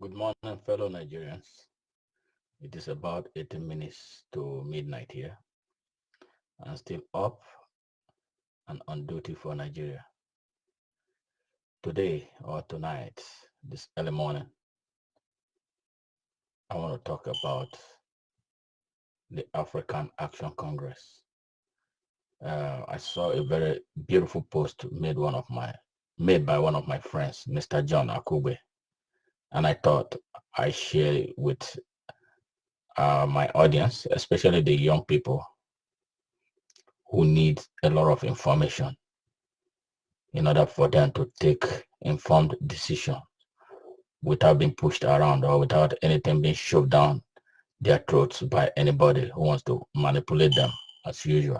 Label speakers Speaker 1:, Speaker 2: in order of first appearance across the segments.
Speaker 1: Good morning, fellow Nigerians. It is about 18 minutes to midnight here. I'm still up and on duty for Nigeria. Today or tonight, this early morning, I want to talk about the African Action Congress. I saw a very beautiful post made by one of my friends, Mr. John Akube, and I thought I share it with my audience, especially the young people who need a lot of information in order for them to take informed decision without being pushed around or without anything being shoved down their throats by anybody who wants to manipulate them as usual.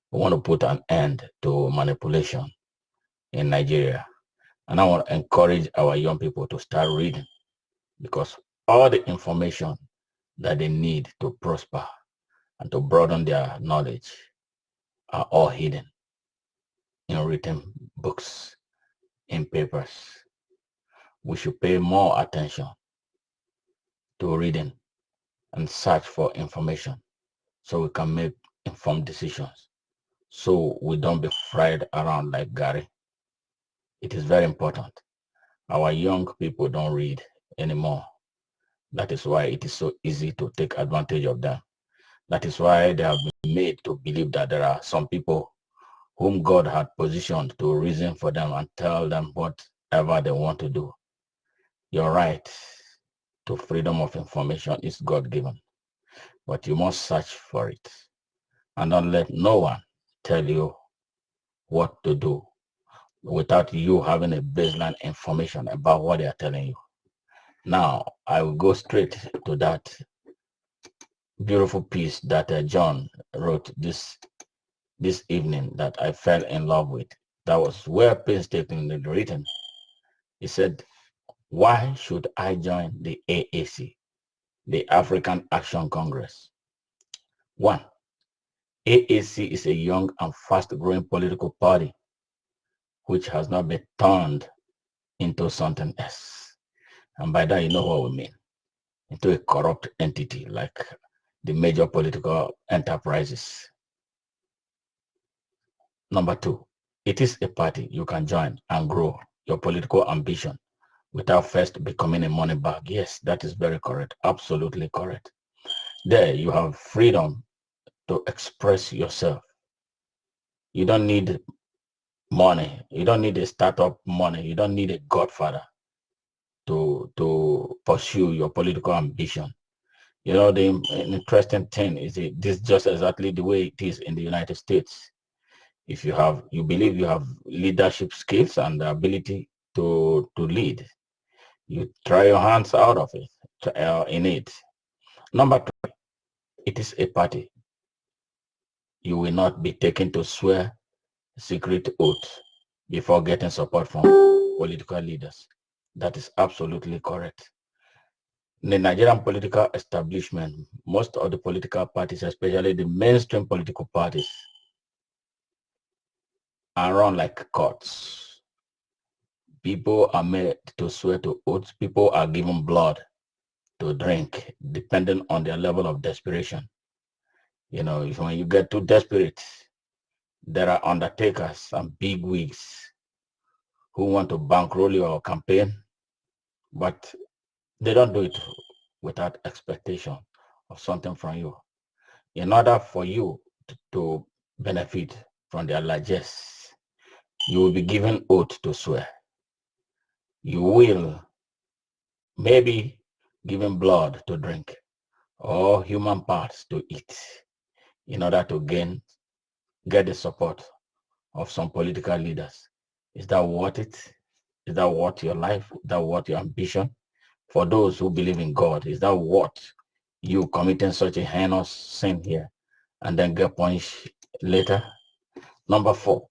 Speaker 1: We want to put an end to manipulation in Nigeria. And I want to encourage our young people to start reading because all the information that they need to prosper and to broaden their knowledge are all hidden in written books, in papers. We should pay more attention to reading and search for information so we can make informed decisions so we don't be fried around like Gary. It is very important. Our young people don't read anymore. That is why it is so easy to take advantage of them. That is why they have been made to believe that there are some people whom God had positioned to reason for them and tell them whatever they want to do. Your right to freedom of information is God-given, but you must search for it. And don't let no one tell you what to do without you having a baseline information about what they are telling you. Now, I will go straight to that beautiful piece that John wrote this evening that I fell in love with. That was well painstakingly written. He said, "Why should I join the AAC, the African Action Congress?" One, AAC is a young and fast-growing political party which has not been turned into something else. And by that, you know what we mean. Into a corrupt entity like the major political enterprises. Number two, it is a party you can join and grow your political ambition without first becoming a money bag. Yes, that is very correct. Absolutely correct. There you have freedom to express yourself. You don't need money. You don't need a startup money. You don't need a godfather to pursue your political ambition. You know, the interesting thing is this just exactly the way it is in the United States. If you believe you have leadership skills and the ability to lead, you try your hands out of it, in it. Number two, it is a party. You will not be taken to swear secret oath before getting support from political leaders. That is absolutely correct. In the Nigerian political establishment, most of the political parties, especially the mainstream political parties, are run like courts. People are made to swear to oaths. People are given blood to drink, depending on their level of desperation. You know, when you get too desperate, there are undertakers and big wigs who want to bankroll your campaign, but they don't do it without expectation of something from you. In order for you to benefit from their largesse, you will be given oath to swear. You will maybe given blood to drink or human parts to eat in order to get the support of some political leaders. Is that worth it? Is that worth your life? Is that worth your ambition? For those who believe in God, is that worth you committing such a heinous sin here and then get punished later? Number four,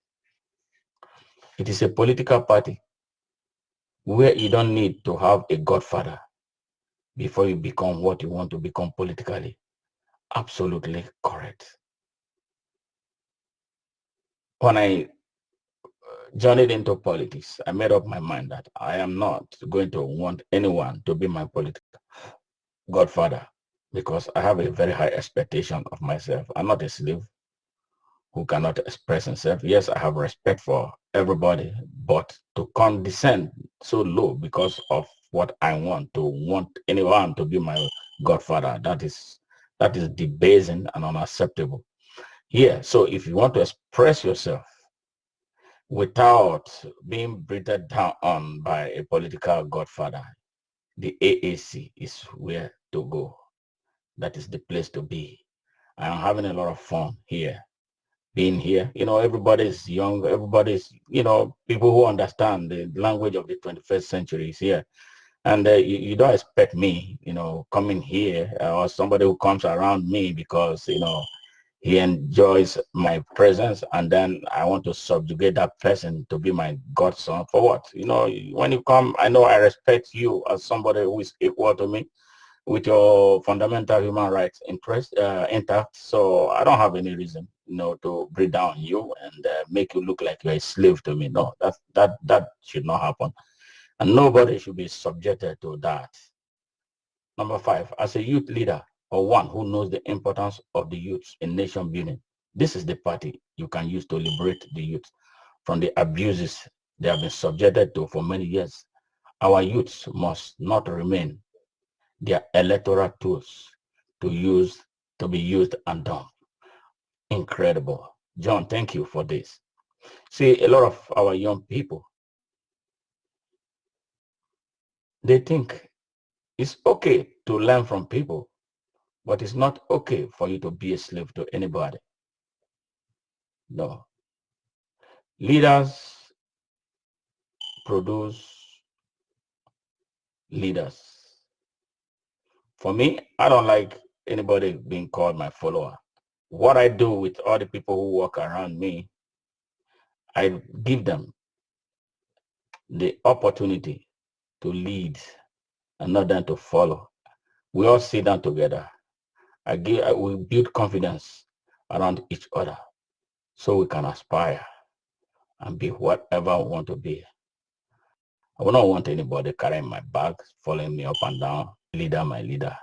Speaker 1: it is a political party where you don't need to have a godfather before you become what you want to become politically. Absolutely correct. When I journeyed into politics, I made up my mind that I am not going to want anyone to be my political godfather because I have a very high expectation of myself. I'm not a slave who cannot express himself. Yes, I have respect for everybody, but to condescend so low because of what I want anyone to be my godfather, that is debasing and unacceptable. Yeah, so if you want to express yourself without being breathed down on by a political godfather, the AAC is where to go. That is the place to be. I'm having a lot of fun here, being here. Everybody's young, everybody's, people who understand the language of the 21st century is here. And you don't expect me, coming here or somebody who comes around me because, he enjoys my presence and then I want to subjugate that person to be my godson for what? When you come, I know I respect you as somebody who is equal to me with your fundamental human rights interest intact. So I don't have any reason, to break down you and make you look like you're a slave to me. No, that should not happen. And nobody should be subjected to that. Number 5, as a youth leader or one who knows the importance of the youth in nation building, this is the party you can use to liberate the youth from the abuses they have been subjected to for many years. Our youths must not remain their electoral tools to be used and done. Incredible. John, thank you for this. See, a lot of our young people, they think it's okay to learn from people, but it's not okay for you to be a slave to anybody. No. Leaders produce leaders. For me, I don't like anybody being called my follower. What I do with all the people who walk around me, I give them the opportunity to lead and not them to follow. We all sit down together. We build confidence around each other so we can aspire and be whatever we want to be. I would not want anybody carrying my bag, following me up and down, leader, my leader.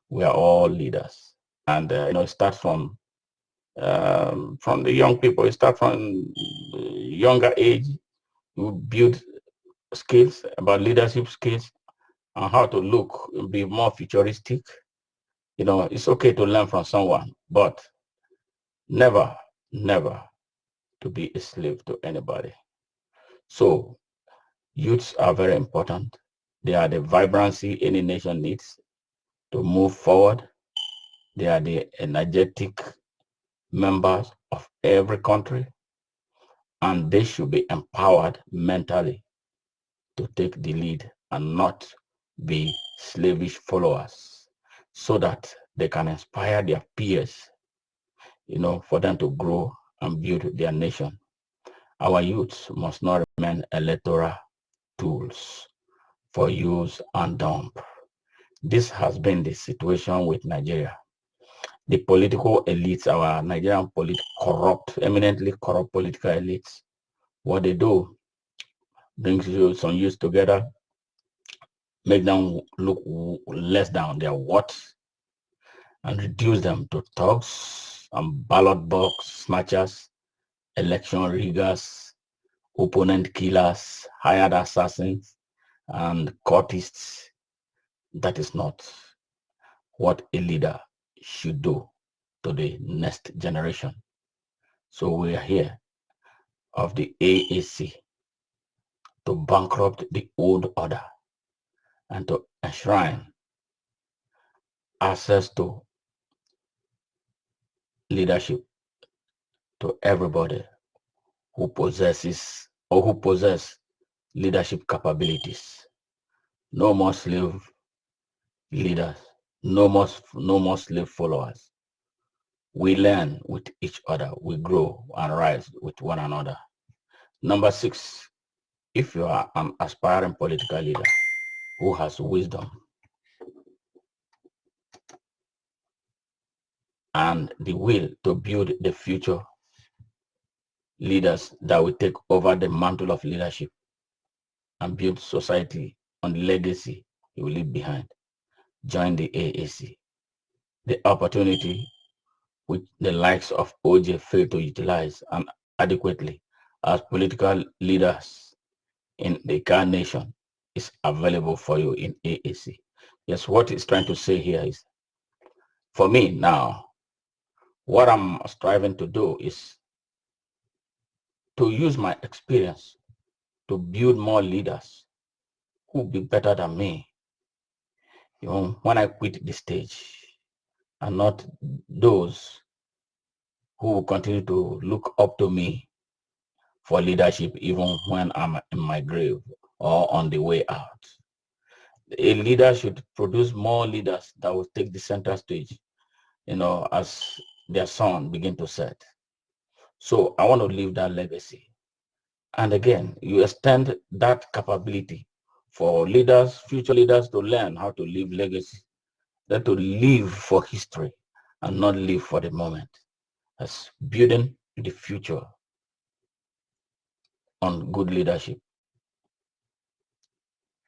Speaker 1: We are all leaders. And, it starts from the young people. It starts from younger age. You build skills about leadership skills and how to look, be more futuristic. It's okay to learn from someone, but never, never to be a slave to anybody. So youths are very important. They are the vibrancy any nation needs to move forward. They are the energetic members of every country, and they should be empowered mentally to take the lead and not be slavish followers so that they can inspire their peers, for them to grow and build their nation. Our youths must not remain electoral tools for use and dump. This has been the situation with Nigeria. The political elites, our Nigerian eminently corrupt political elites, what they do brings you some youth together, make them look less than their worth, and reduce them to thugs and ballot box snatchers, election riggers, opponent killers, hired assassins, and cultists. That is not what a leader should do to the next generation. So we are here of the AAC to bankrupt the old order and to enshrine access to leadership to everybody who possess leadership capabilities. No more slave leaders, no more slave followers. We learn with each other, we grow and rise with one another. Number 6, if you are an aspiring political leader who has wisdom and the will to build the future leaders that will take over the mantle of leadership and build society on the legacy he will leave behind. Join the AAC. The opportunity which the likes of OJ fail to utilize and adequately as political leaders in the Ghana nation is available for you in AAC. Yes, what he's trying to say here is, for me now, what I'm striving to do is to use my experience to build more leaders who will be better than me, when I quit the stage, and not those who will continue to look up to me for leadership even when I'm in my grave or on the way out. A leader should produce more leaders that will take the center stage, as their sun begin to set. So I want to leave that legacy. And again, you extend that capability for leaders, future leaders, to learn how to live legacy, that to live for history and not live for the moment, as building the future on good leadership.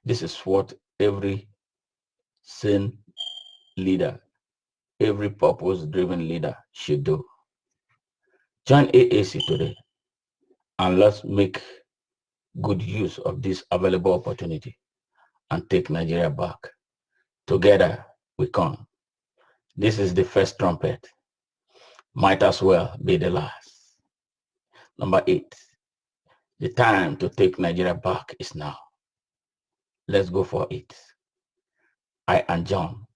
Speaker 1: This is what every sane leader, every purpose-driven leader should do. Join AAC today and let's make good use of this available opportunity and take Nigeria back. Together we come. This is the first trumpet. Might as well be the last. Number 8, the time to take Nigeria back is now. Let's go for it. I am John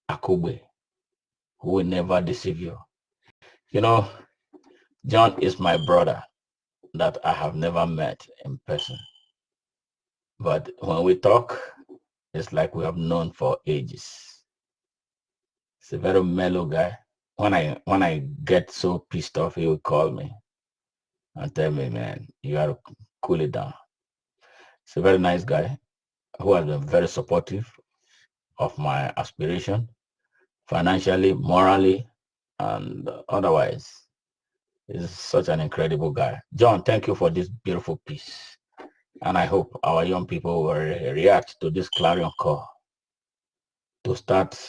Speaker 1: Akube, who will never deceive you. John is my brother that I have never met in person. But when we talk, it's like we have known for ages. He's a very mellow guy. When I get so pissed off, he will call me and tell me, man, you gotta cool it down. He's a very nice guy who has been very supportive of my aspiration, financially, morally, and otherwise. He's such an incredible guy. John, thank you for this beautiful piece. And I hope our young people will react to this clarion call to start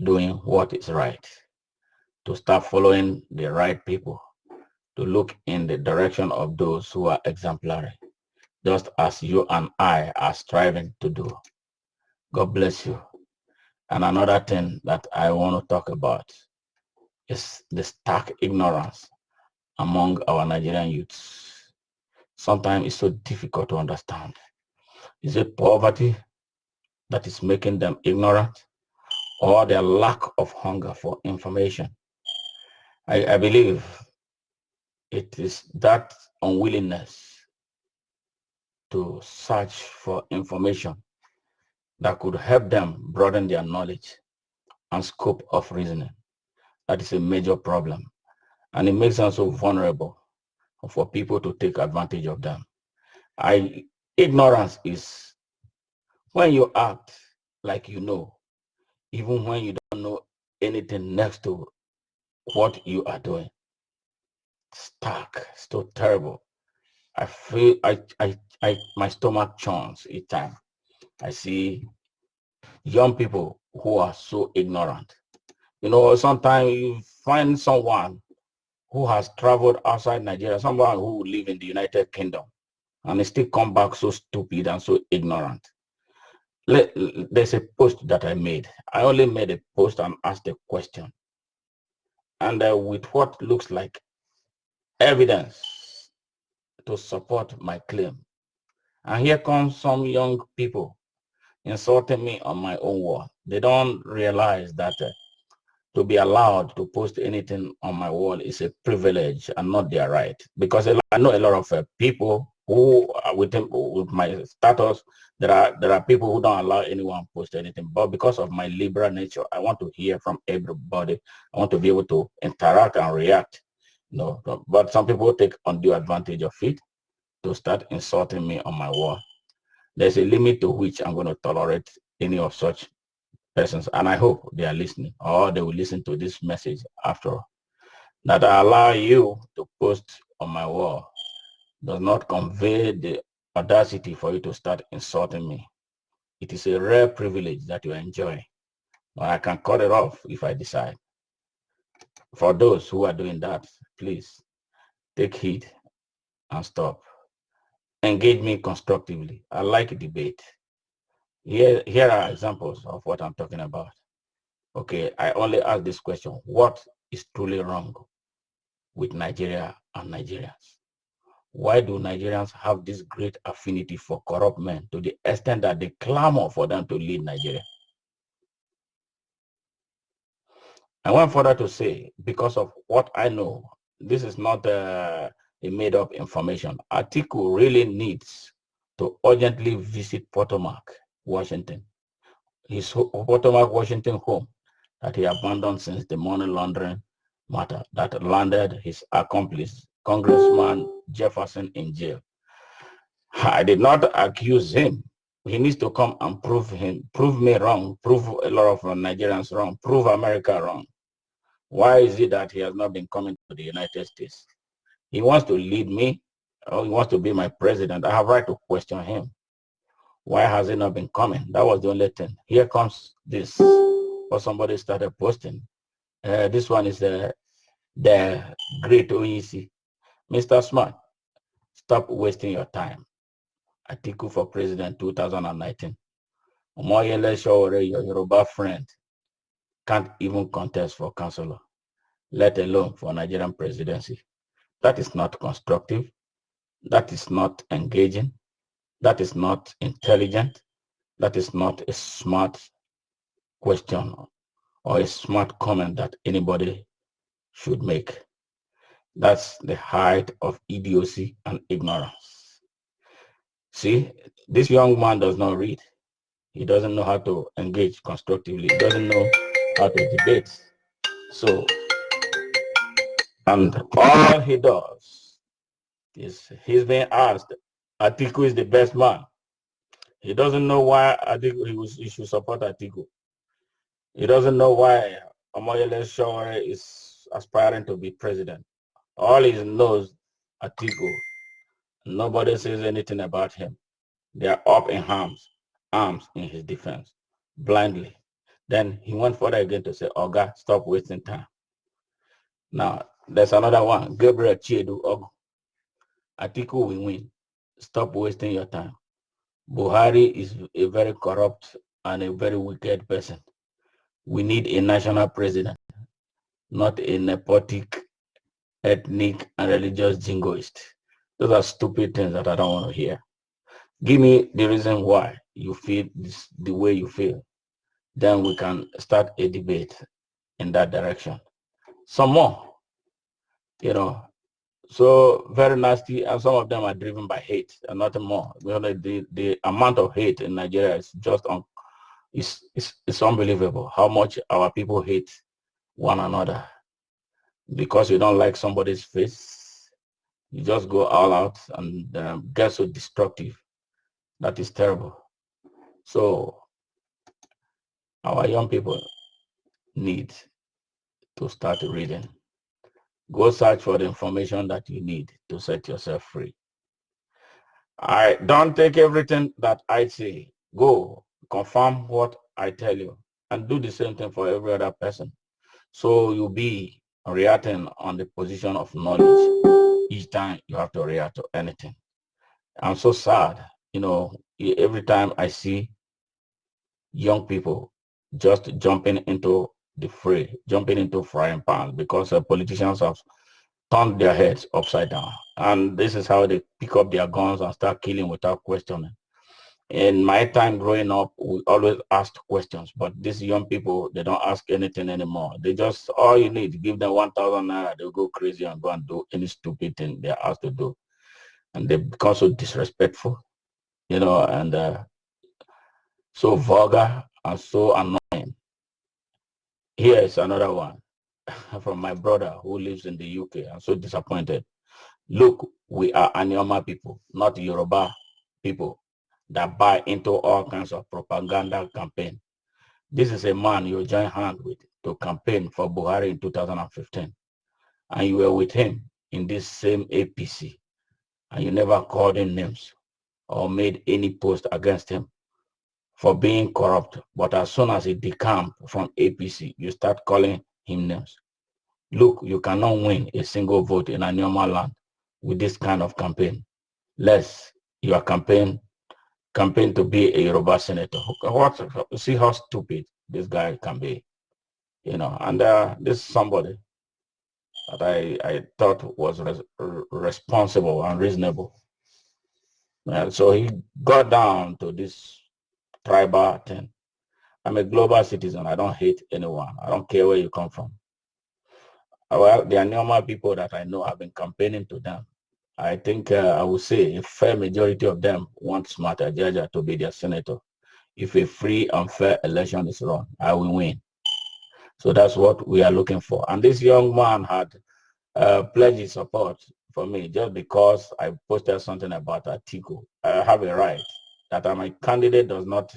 Speaker 1: doing what is right, to start following the right people, to look in the direction of those who are exemplary, just as you and I are striving to do. God bless you. And another thing that I want to talk about is the stark ignorance among our Nigerian youths. Sometimes it's so difficult to understand. Is it poverty that is making them ignorant, or their lack of hunger for information? I believe it is that unwillingness to search for information that could help them broaden their knowledge and scope of reasoning. That is a major problem. And it makes them so vulnerable for people to take advantage of them. Ignorance is when you act like you know, even when you don't know anything next to what you are doing. Stark, so terrible. I feel my stomach churns each time I see young people who are so ignorant. Sometimes you find someone who has traveled outside Nigeria, someone who live in the United Kingdom, and they still come back so stupid and so ignorant. There's a post that I made. I only made a post and asked a question. And with what looks like evidence to support my claim. And here comes some young people insulting me on my own wall. They don't realize that to be allowed to post anything on my wall is a privilege and not their right. Because I know a lot of people who are with my status, there are people who don't allow anyone to post anything. But because of my liberal nature, I want to hear from everybody. I want to be able to interact and react. But some people take undue advantage of it to start insulting me on my wall. There's a limit to which I'm going to tolerate any of such persons, and I hope they are listening, or they will listen to this message after all, that I allow you to post on my wall does not convey the audacity for you to start insulting me. It is a rare privilege that you enjoy, but I can cut it off if I decide. For those who are doing that, please take heed and stop. Engage me constructively. I like debate. Here are examples of what I'm talking about. Okay, I only ask this question. What is truly wrong with Nigeria and Nigerians? Why do Nigerians have this great affinity for corrupt men to the extent that they clamor for them to lead Nigeria? I went further to say, because of what I know, this is not a made-up information. Atiku really needs to urgently visit Potomac, Washington, his Potomac, Washington home that he abandoned since the money laundering matter that landed his accomplice, Congressman Jefferson, in jail. I did not accuse him. He needs to come and prove me wrong, prove a lot of Nigerians wrong, prove America wrong. Why is it that he has not been coming to the United States? He wants to lead me, or he wants to be my president. I have right to question him. Why has he not been coming? That was the only thing. Here comes this, what somebody started posting. This one is the great OEC. Mr. Smart, stop wasting your time. Atiku for president 2019. Omoyele Sowore, your Yoruba friend, can't even contest for councillor, let alone for Nigerian presidency. That is not constructive. That is not engaging. That is not intelligent. That is not a smart question or a smart comment that anybody should make. That's the height of idiocy and ignorance. See, this young man does not read. He doesn't know how to engage constructively. He doesn't know how to debate. So, and all he does is he's being asked, Atiku is the best man. He doesn't know why Atiku, he should support Atiku. He doesn't know why Omoyele Sowore is aspiring to be president. All he knows, Atiku. Nobody says anything about him. They are up in arms in his defense, blindly. Then he went further again to say, Oga, stop wasting time. Now, there's another one, Gabriel Chiedu Ogu. Atiku will win. Stop wasting your time. Buhari is a very corrupt and a very wicked person. We need a national president, not a nepotic, ethnic, and religious jingoist. Those are stupid things that I don't want to hear. Give me the reason why you feel this, the way you feel. Then we can start a debate in that direction. Some more, so very nasty, and some of them are driven by hate and nothing more. The amount of hate in Nigeria is just it's unbelievable how much our people hate one another. Because you don't like somebody's face, you just go all out and get so destructive. That is terrible. So our young people need to start reading. Go search for the information that you need to set yourself free. I don't take everything that I say. Go confirm what I tell you and do the same thing for every other person. So you'll be reacting on the position of knowledge each time you have to react to anything. I'm so sad, every time I see young people just jumping into the fray, jumping into frying pans because politicians have turned their heads upside down. And this is how they pick up their guns and start killing without questioning. In my time growing up, we always asked questions, but these young people, they don't ask anything anymore. They just, all you need, give them 1,000 naira, they'll go crazy and go and do any stupid thing they're asked to do. And they become so disrespectful, and so vulgar and so annoying. Here is another one from my brother who lives in the UK. I'm so disappointed. Look, we are Anyoma people, not Yoruba people that buy into all kinds of propaganda campaign. This is a man you join hands with to campaign for Buhari in 2015. And you were with him in this same APC, and you never called him names or made any post against him for being corrupt. But as soon as he decamped from APC, you start calling him names. Look, you cannot win a single vote in a normal land with this kind of campaign. Less your campaign to be a Yoruba senator. What? See how stupid this guy can be, you know. And this is somebody that I thought was responsible and reasonable. And so he got down to this tribal thing. I'm a global citizen. I don't hate anyone. I don't care where you come from. Well, there are normal people that I know have been campaigning to them. I think I would say a fair majority of them want Smarter Jaja to be their senator. If a free and fair election is run, I will win. So that's what we are looking for. And this young man had pledged his support for me just because I posted something about Atiku. I have a right that my candidate does not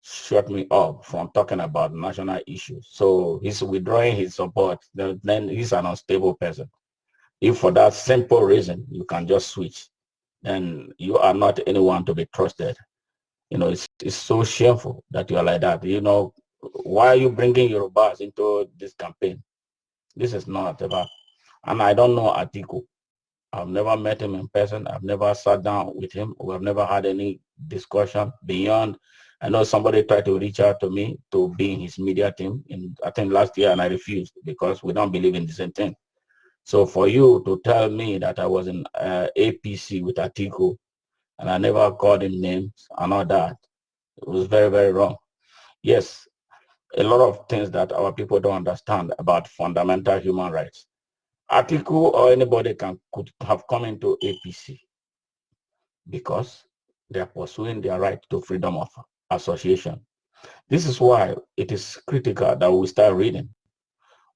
Speaker 1: shut me up from talking about national issues. So he's withdrawing his support. Then he's an unstable person. If for that simple reason you can just switch, then you are not anyone to be trusted. You know, it's so shameful that you are like that. You know, why are you bringing Yorubas into this campaign? This is not about, and I don't know Atiku. I've never met him in person. I've never sat down with him. We have never had any discussion beyond. I know somebody tried to reach out to me to be in his media team in, I think last year, and I refused because we don't believe in the same thing. So for you to tell me that I was in APC with Atiku and I never called him names and all that, it was very, very wrong. Yes, a lot of things that our people don't understand about fundamental human rights. Atiku or anybody could have come into APC because they are pursuing their right to freedom of association. This is why it is critical that we start reading.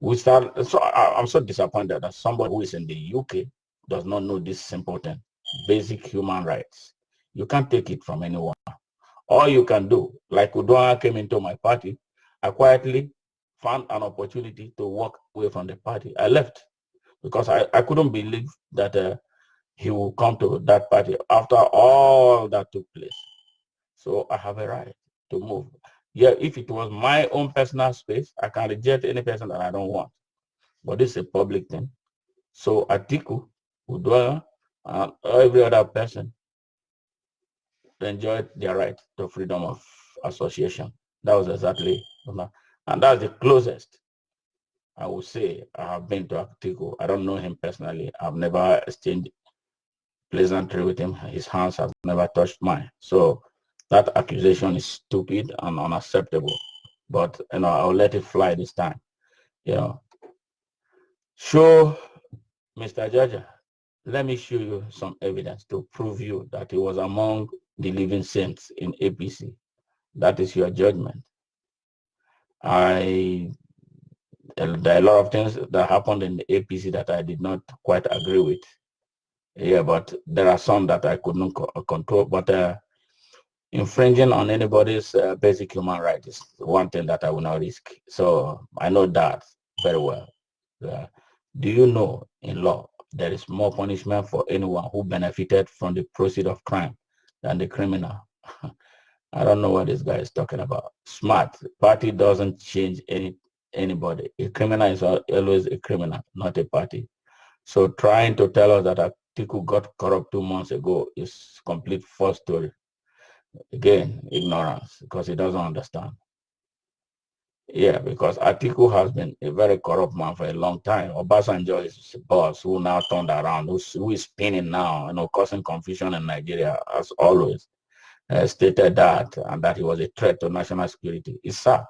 Speaker 1: I'm so disappointed that somebody who is in the UK does not know this simple thing, basic human rights. You can't take it from anyone. All you can do, like Udoma came into my party, I quietly found an opportunity to walk away from the party. I left because I couldn't believe that he will come to that party after all that took place. So I have a right to move. Yeah, if it was my own personal space, I can reject any person that I don't want. But this is a public thing. So Atiku, Udoma, and every other person enjoyed their right to freedom of association. That was exactly, and that's the closest I would say I have been to Atiku. I don't know him personally. I've never exchanged pleasantry with him. His hands have never touched mine. So that accusation is stupid and unacceptable. But you know, I'll let it fly this time. You know, show Mr. Jaja. Let me show you some evidence to prove you that he was among the living saints in APC. That is your judgment. There are a lot of things that happened in the APC that I did not quite agree with. Yeah, but there are some that I could not control. But infringing on anybody's basic human right is one thing that I will not risk. So I know that very well. Uh, do you know in law there is more punishment for anyone who benefited from the proceeds of crime than the criminal? I don't know what this guy is talking about. Smart. Party doesn't change anybody. A criminal is always a criminal, not a party. So trying to tell us that Atiku got corrupt 2 months ago is complete false story. Again, ignorance, because he doesn't understand. Yeah, because Atiku has been a very corrupt man for a long time. Obasanjo is his boss who now turned around, who is spinning now, causing confusion in Nigeria as always. Stated that and that he was a threat to national security. It's sad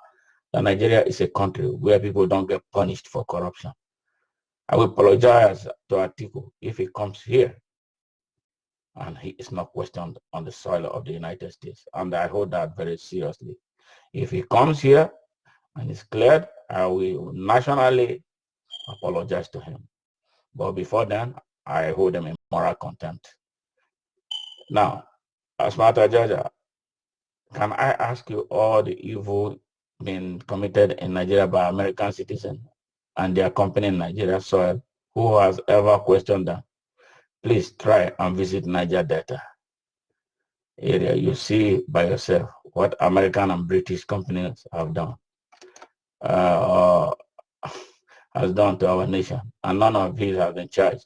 Speaker 1: that Nigeria is a country where people don't get punished for corruption. I will apologize to Atiku if he comes here and he is not questioned on the soil of the United States. And I hold that very seriously. If he comes here and is cleared, I will nationally apologize to him. But before then, I hold him in moral contempt. Now, as matter Jaja, can I ask you all the evil being committed in Nigeria by American citizens and their company in Nigeria soil? who has ever questioned them, please try and visit Niger Delta area. You see by yourself what American and British companies have done, uh, has done to our nation, and none of these have been charged.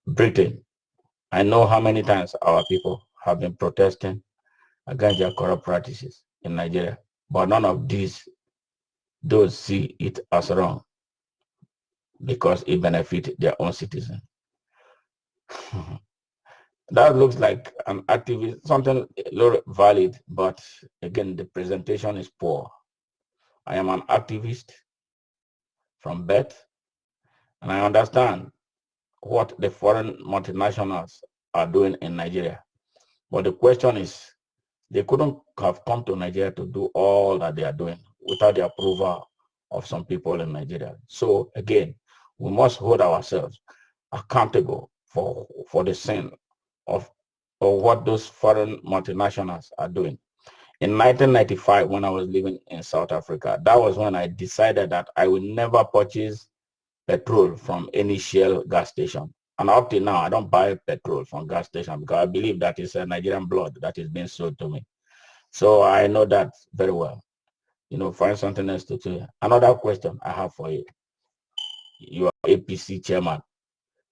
Speaker 1: Britain, I know how many times our people have been protesting against their corrupt practices in Nigeria, but none of these those see it as wrong because it benefits their own citizens. That looks like an activist, something valid, but again, the presentation is poor. I am an activist from birth, and I understand what the foreign multinationals are doing in Nigeria. But the question is, they couldn't have come to Nigeria to do all that they are doing without the approval of some people in Nigeria. So again, we must hold ourselves accountable for the sin of what those foreign multinationals are doing. In 1995, when I was living in South Africa, that was when I decided that I will never purchase petrol from any Shell gas station. And up till now, I don't buy petrol from gas station because I believe that is a Nigerian blood that is being sold to me. So I know that very well. Find something else to say. Another question I have for you. You are APC chairman.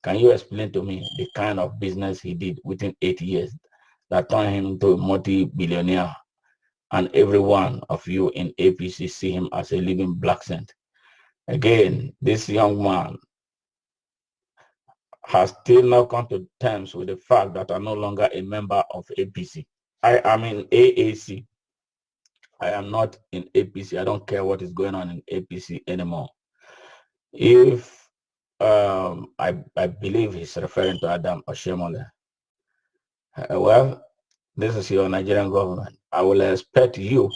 Speaker 1: Can you explain to me the kind of business he did within 8 years that turned him into a multi-billionaire, and every one of you in APC see him as a living black saint? Again, this young man has still not come to terms with the fact that I'm no longer a member of APC. I am in AAC. I am not in APC. I don't care what is going on in APC anymore. If I believe he's referring to Adam Oshemole. Well, this is your Nigerian government. I will expect you,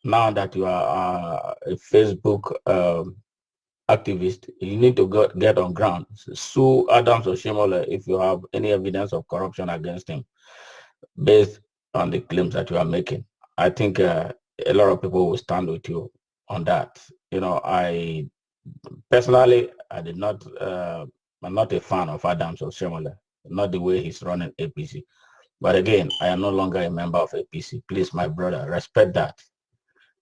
Speaker 1: now that you are a Facebook activist, you need to get on ground. Sue Adams Oshemole if you have any evidence of corruption against him based on the claims that you are making. I think a lot of people will stand with you on that. I personally, I'm not a fan of Adams Oshemole, not the way he's running APC. But again, I am no longer a member of APC. Please, my brother, respect that.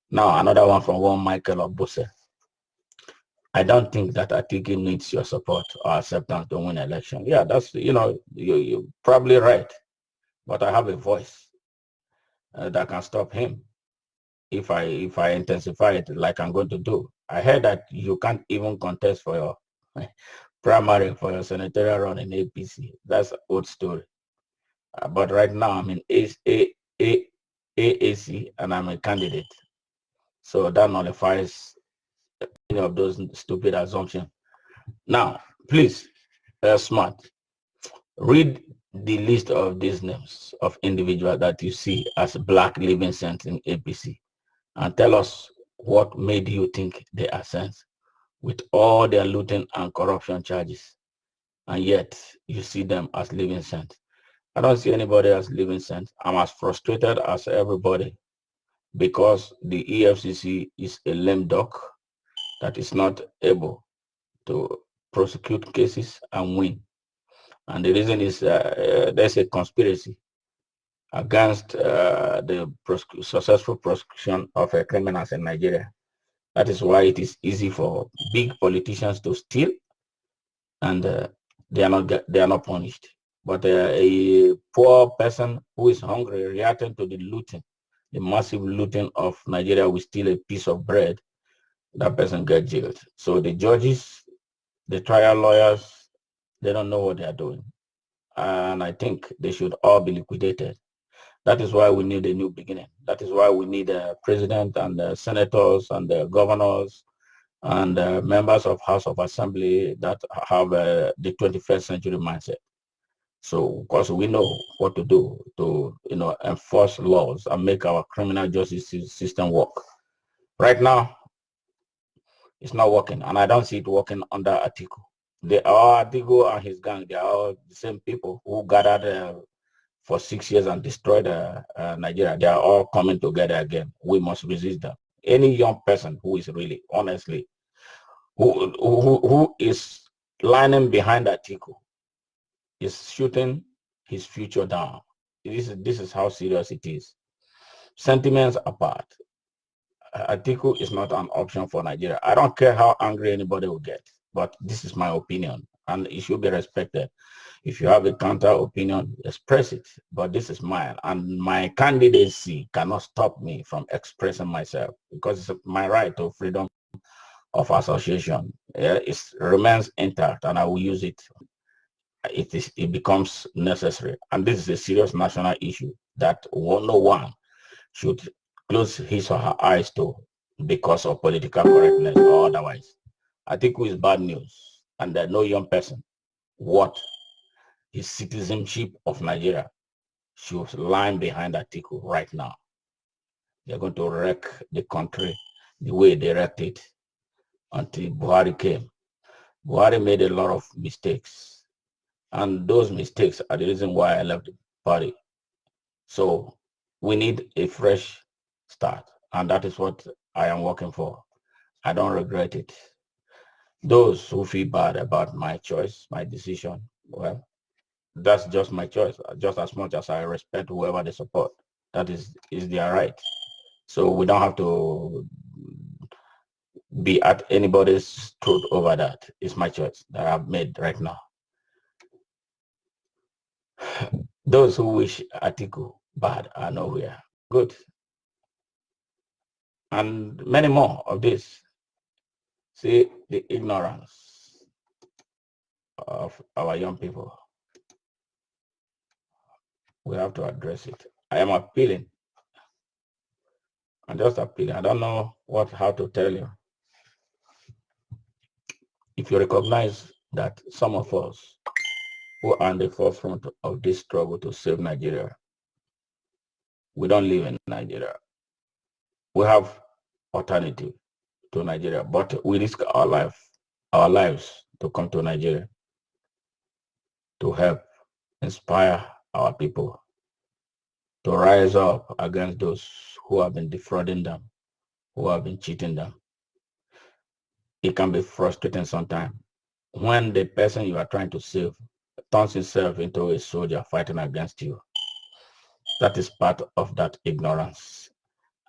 Speaker 1: Now, another one from one Michael Obuse. I don't think that Atiki needs your support or acceptance to win election. Yeah, that's, you're probably right. But I have a voice that can stop him if I intensify it like I'm going to do. I heard that you can't even contest for your primary, for your senatorial run in APC. That's an old story. But right now I'm in AAC and I'm a candidate. So that nullifies any of those stupid assumptions. Now, please, smart, read the list of these names of individuals that you see as black living saints in APC and tell us what made you think they are saints with all their looting and corruption charges, and yet you see them as living saints. I don't see anybody as living saints. I'm as frustrated as everybody because the EFCC is a lame duck that is not able to prosecute cases and win. And the reason is there's a conspiracy against the successful prosecution of criminals in Nigeria. That is why it is easy for big politicians to steal, and they are not punished. But a poor person who is hungry reacting to the looting, the massive looting of Nigeria will steal a piece of bread, that person gets jailed. So the judges, the trial lawyers, they don't know what they are doing. And I think they should all be liquidated. That is why we need a new beginning. That is why we need a president and senators and governors and members of House of Assembly that have the 21st century mindset. So, because we know what to do to, enforce laws and make our criminal justice system work. Right now, it's not working, and I don't see it working under Atiku. They are Atiku and his gang. They are all the same people who gathered for 6 years and destroyed Nigeria. They are all coming together again. We must resist them. Any young person who is really, honestly, who is lining behind Atiku is shooting his future down. This is how serious it is. Sentiments apart, Atiku is not an option for Nigeria. I don't care how angry anybody will get, but this is my opinion, and it should be respected. If you have a counter opinion, express it. But this is mine, and my candidacy cannot stop me from expressing myself because it's my right to freedom of association. It remains intact, and I will use it. It becomes necessary, and this is a serious national issue that no one should close his or her eyes to because of political correctness or otherwise. Atiku is bad news, and there's no young person what his citizenship of Nigeria should line behind Atiku right now. They're going to wreck the country the way they wrecked it until Buhari came. Buhari made a lot of mistakes, and those mistakes are the reason why I left the party. So we need a fresh start, and that is what I am working for. I don't regret it. Those who feel bad about my choice, my decision, well, that's just my choice, just as much as I respect whoever they support. That is their right. So we don't have to be at anybody's throat over that. It's my choice that I've made right now. Those who wish Atiku bad are nowhere. Good. And many more of this. See the ignorance of our young people. We have to address it. I am appealing. I'm just appealing. I don't know how to tell you. If you recognize that some of us who are on the forefront of this struggle to save Nigeria, we don't live in Nigeria. We have alternative to Nigeria, but we risk our lives to come to Nigeria to help inspire our people to rise up against those who have been defrauding them, who have been cheating them. It can be frustrating sometimes when the person you are trying to save turns himself into a soldier fighting against you. That is part of that ignorance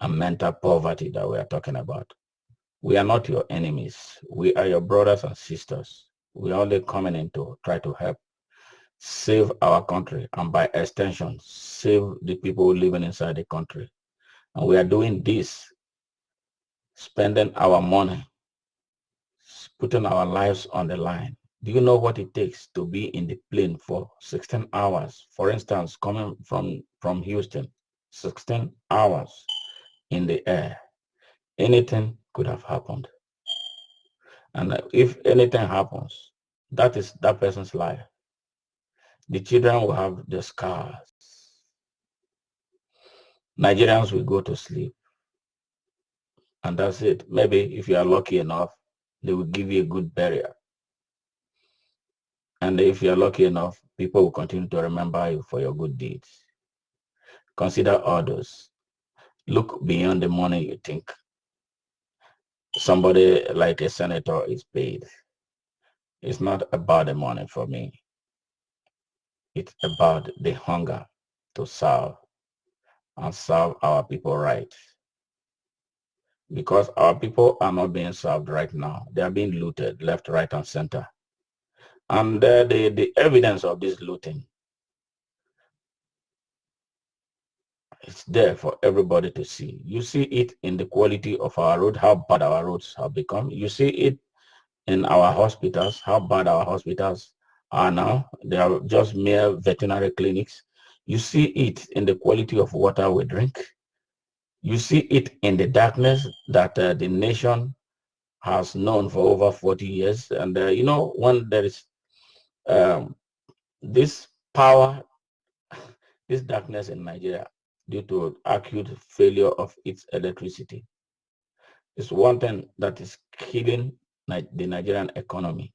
Speaker 1: and mental poverty that we are talking about. We are not your enemies. We are your brothers and sisters. We are only coming in to try to help save our country and by extension, save the people living inside the country. And we are doing this, spending our money, putting our lives on the line. Do you know what it takes to be in the plane for 16 hours? For instance, coming from Houston, 16 hours in the air. Anything could have happened. And if anything happens, that is that person's life. The children will have the scars. Nigerians will go to sleep. And that's it. Maybe if you are lucky enough, they will give you a good burial. And if you are lucky enough, people will continue to remember you for your good deeds. Consider others. Look beyond the money you think somebody like a senator is paid. It's not about the money for me. It's about the hunger to serve and serve our people right. Because our people are not being served right now. They are being looted left, right, and center. And the evidence of this looting, it's there for everybody to see. You see it in the quality of our road, how bad our roads have become. You see it in our hospitals, how bad our hospitals are now. They are just mere veterinary clinics. You see it in the quality of water we drink. You see it in the darkness that the nation has known for over 40 years. And you know, when there is this power, this darkness in Nigeria due to acute failure of its electricity, is one thing that is killing the Nigerian economy.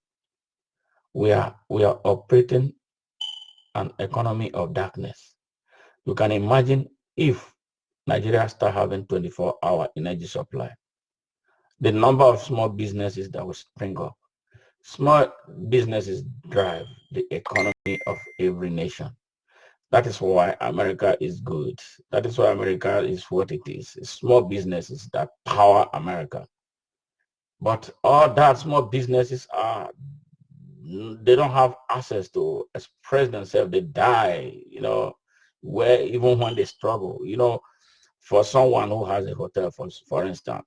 Speaker 1: We are operating an economy of darkness. You can imagine if Nigeria start having 24-hour energy supply, the number of small businesses that will spring up. Small businesses drive the economy of every nation. That is why America is good. That is why America is what it is. It's small businesses that power America. But all that small businesses are, they don't have access to express themselves. They die, where even when they struggle, for someone who has a hotel, for instance,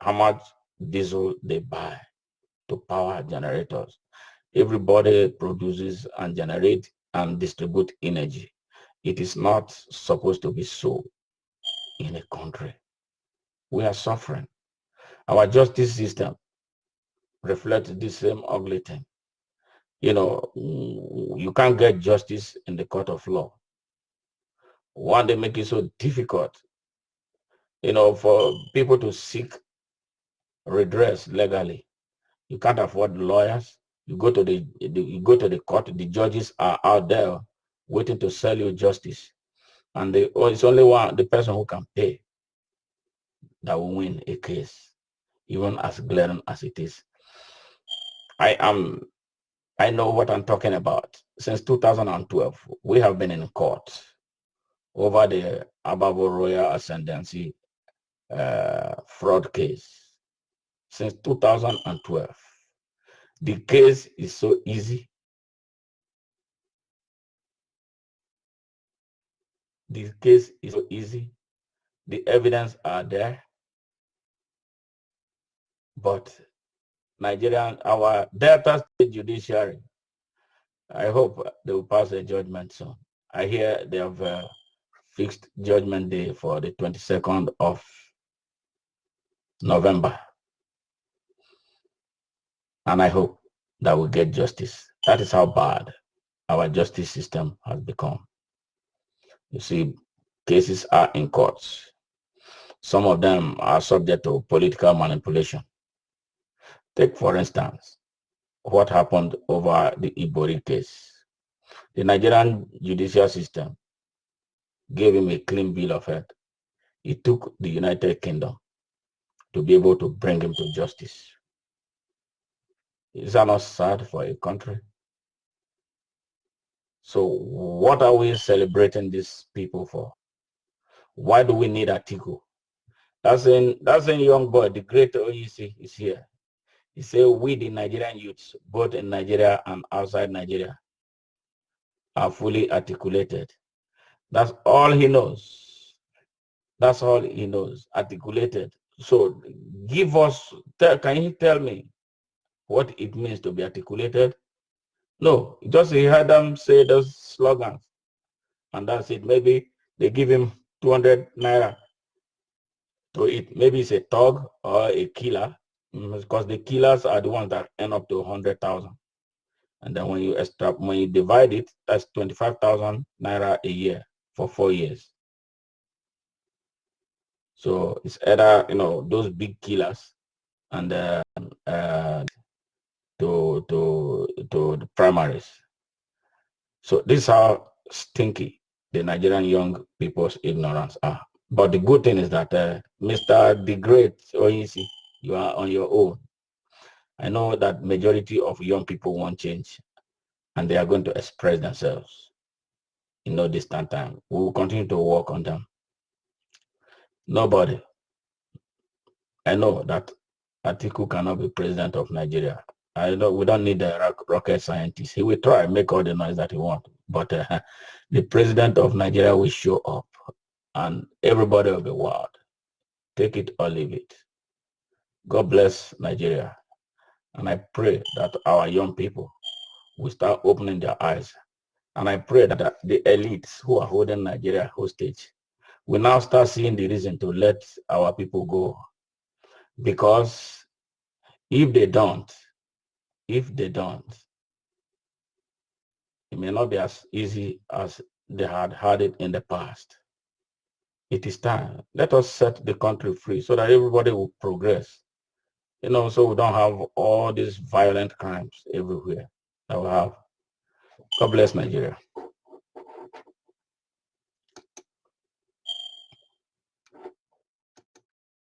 Speaker 1: how much diesel they buy to power generators. Everybody produces and generate and distribute energy. It is not supposed to be so in a country. We are suffering. Our justice system reflects the same ugly thing. You can't get justice in the court of law. One, they make it so difficult, for people to seek redress legally. You can't afford lawyers. You go to the court, the judges are out there waiting to sell you justice. And it's only the person who can pay that will win a case, even as glaring as it is. I know what I'm talking about. Since 2012, we have been in court over the Ababo Royal Ascendancy fraud case. Since 2012. The case is so easy. The case is so easy. The evidence are there. But our Delta State Judiciary, I hope they will pass a judgment soon. I hear they have fixed judgment day for the 22nd of November. And I hope that we get justice. That is how bad our justice system has become. You see, cases are in courts. Some of them are subject to political manipulation. Take, for instance, what happened over the Ibori case. The Nigerian judicial system gave him a clean bill of health. It took the United Kingdom to be able to bring him to justice. Is that not sad for a country? So what are we celebrating these people for? Why do we need Atiku? That's a young boy, the great OEC is here. He said we, the Nigerian youths, both in Nigeria and outside Nigeria, are fully articulated. That's all he knows. That's all he knows, articulated. So can you tell me what it means to be articulated? No, just he heard them say those slogans and that's it. Maybe they give him 200 naira to it. Maybe it's a thug or a killer, because the killers are the ones that end up to 100,000. And then when you divide it, that's 25,000 naira a year for 4 years. So it's either, those big killers and to the primaries. So this is how stinky the Nigerian young people's ignorance are. But the good thing is that Mr. The Great OEC, you are on your own. I know that majority of young people want change and they are going to express themselves in no distant time. We will continue to work on them. Nobody. I know that Atiku cannot be president of Nigeria. I know we don't need a rocket scientist. He will try and make all the noise that he wants. But the president of Nigeria will show up and everybody will be wild. Take it or leave it. God bless Nigeria. And I pray that our young people will start opening their eyes. And I pray that the elites who are holding Nigeria hostage will now start seeing the reason to let our people go. Because if they don't, it may not be as easy as they had it in the past. It is time. Let us set the country free so that everybody will progress. So we don't have all these violent crimes everywhere that we have. God bless Nigeria.